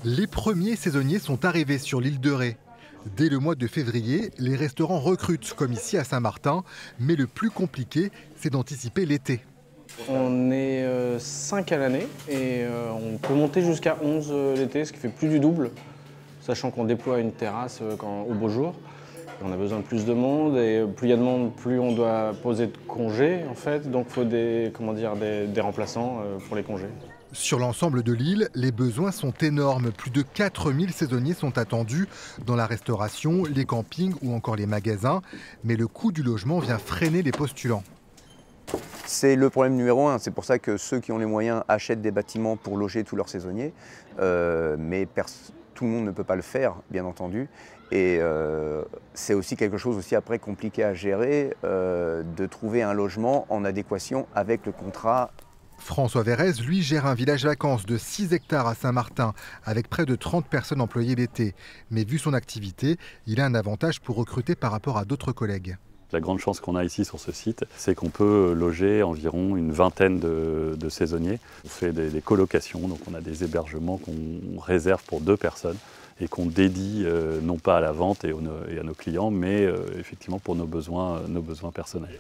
Les premiers saisonniers sont arrivés sur l'île de Ré. Dès le mois de février, les restaurants recrutent, comme ici à Saint-Martin, mais le plus compliqué, c'est d'anticiper l'été. On est 5 à l'année et on peut monter jusqu'à 11 l'été, ce qui fait plus du double, sachant qu'on déploie une terrasse au beau jour. On a besoin de plus de monde et plus il y a de monde, plus on doit poser de congés en fait, donc il faut des remplaçants pour les congés. Sur l'ensemble de l'île, les besoins sont énormes. Plus de 4000 saisonniers sont attendus dans la restauration, les campings ou encore les magasins. Mais le coût du logement vient freiner les postulants. C'est le problème numéro un. C'est pour ça que ceux qui ont les moyens achètent des bâtiments pour loger tous leurs saisonniers. Mais tout le monde ne peut pas le faire, bien entendu. Et c'est aussi quelque chose aussi après compliqué à gérer, de trouver un logement en adéquation avec le contrat. François Vérez, lui, gère un village vacances de 6 hectares à Saint-Martin, avec près de 30 personnes employées l'été. Mais vu son activité, il a un avantage pour recruter par rapport à d'autres collègues. La grande chance qu'on a ici sur ce site, c'est qu'on peut loger environ une vingtaine de saisonniers. On fait des colocations, donc on a des hébergements qu'on réserve pour 2 personnes et qu'on dédie non pas à la vente et à nos clients, mais effectivement pour nos besoins personnels.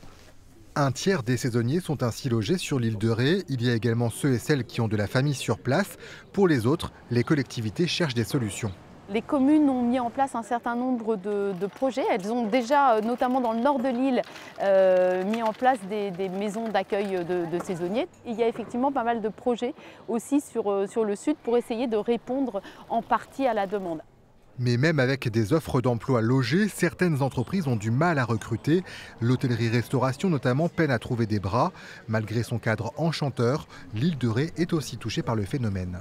Un tiers des saisonniers sont ainsi logés sur l'île de Ré. Il y a également ceux et celles qui ont de la famille sur place. Pour les autres, les collectivités cherchent des solutions. Les communes ont mis en place un certain nombre de projets. Elles ont déjà, notamment dans le nord de l'île, mis en place des maisons d'accueil de saisonniers. Il y a effectivement pas mal de projets aussi sur le sud pour essayer de répondre en partie à la demande. Mais même avec des offres d'emploi logées, certaines entreprises ont du mal à recruter. L'hôtellerie-restauration notamment peine à trouver des bras. Malgré son cadre enchanteur, l'île de Ré est aussi touchée par le phénomène.